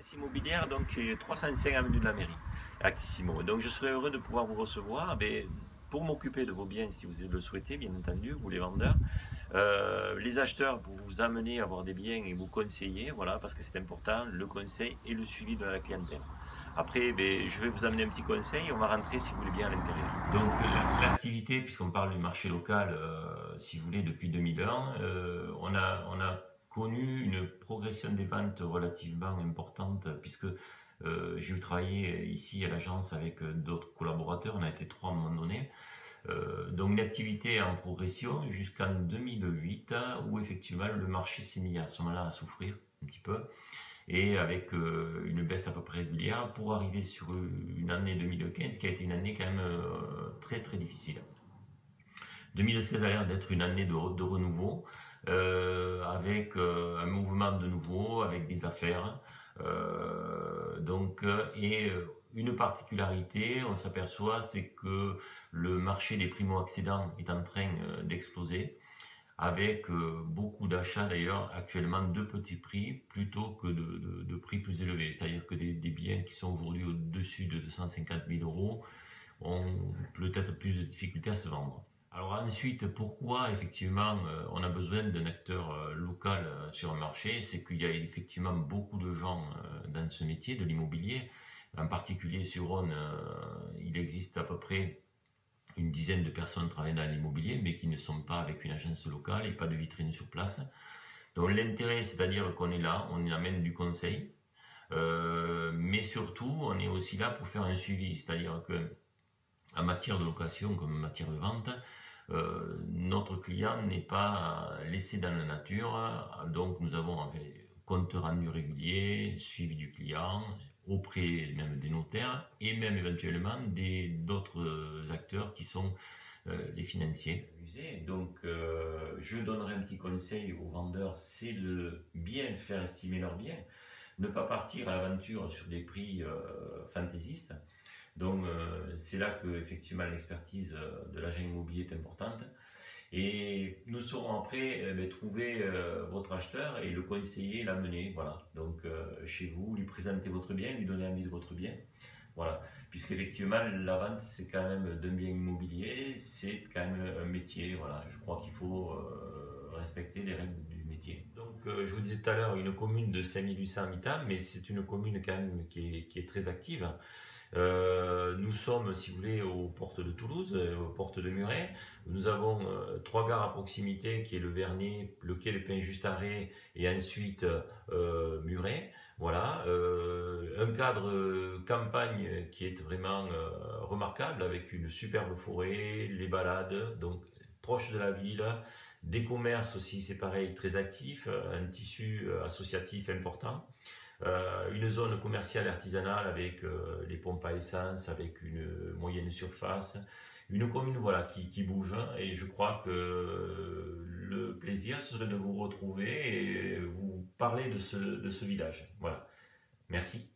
Actis Immobilière, donc c'est 305 avenue de la Mairie, Actissimo. Donc je serais heureux de pouvoir vous recevoir pour m'occuper de vos biens si vous le souhaitez, bien entendu, vous les vendeurs. Les acheteurs pour vous amener à avoir des biens et vous conseiller, voilà, parce que c'est important, le conseil et le suivi de la clientèle. Après, je vais vous amener un petit conseil, on va rentrer si vous voulez bien à l'intérieur. Donc l'activité, puisqu'on parle du marché local, si vous voulez, depuis 2001, on a connu une progression des ventes relativement importante, puisque j'ai travaillé ici à l'agence avec d'autres collaborateurs, on a été trois à un moment donné. Donc une activité en progression jusqu'en 2008 où effectivement le marché s'est mis à ce moment-là à souffrir un petit peu et avec une baisse à peu près régulière pour arriver sur une année 2015 qui a été une année quand même très très difficile. 2016 a l'air d'être une année de renouveau avec un mouvement de nouveau, avec des affaires. Une particularité, on s'aperçoit, c'est que le marché des primo-accédants est en train d'exploser, avec beaucoup d'achats d'ailleurs actuellement de petits prix plutôt que de prix plus élevés. C'est-à-dire que des biens qui sont aujourd'hui au-dessus de 250 000 euros ont peut-être plus de difficultés à se vendre. Alors ensuite, pourquoi effectivement on a besoin d'un acteur local sur un marché? C'est qu'il y a effectivement beaucoup de gens dans ce métier de l'immobilier. En particulier sur Rhône, il existe à peu près une dizaine de personnes travaillant dans l'immobilier, mais qui ne sont pas avec une agence locale et pas de vitrine sur place. Donc l'intérêt, c'est-à-dire qu'on est là, on amène du conseil, mais surtout, on est aussi là pour faire un suivi, c'est-à-dire que en matière de location comme en matière de vente, notre client n'est pas laissé dans la nature, donc nous avons un compte rendu régulier, suivi du client, auprès même des notaires et même éventuellement d'autres acteurs qui sont les financiers. Donc je donnerai un petit conseil aux vendeurs, c'est de bien faire estimer leurs biens, ne pas partir à l'aventure sur des prix fantaisistes. Donc c'est là que effectivement l'expertise de l'agent immobilier est importante. Et nous saurons après trouver votre acheteur et le conseiller, l'amener, voilà. Donc chez vous, lui présenter votre bien, lui donner envie de votre bien. Voilà, puisqu'effectivement la vente c'est quand même d'un bien immobilier, c'est quand même un métier, voilà. Je crois qu'il faut respecter les règles du métier. Donc je vous disais tout à l'heure une commune de 5800 habitants, mais c'est une commune quand même qui est très active. Nous sommes, si vous voulez, aux portes de Toulouse, aux portes de Muret. Nous avons trois gares à proximité, qui est le Vernet, le quai de Pain-Just-Arrêt et ensuite Muret. Voilà, un cadre campagne qui est vraiment remarquable, avec une superbe forêt, les balades, donc proche de la ville, des commerces aussi, c'est pareil, très actifs, un tissu associatif important. Une zone commerciale artisanale avec les pompes à essence, avec une moyenne surface, une commune voilà, qui bouge, et je crois que le plaisir ce serait de vous retrouver et vous parler de ce village. Voilà. Merci.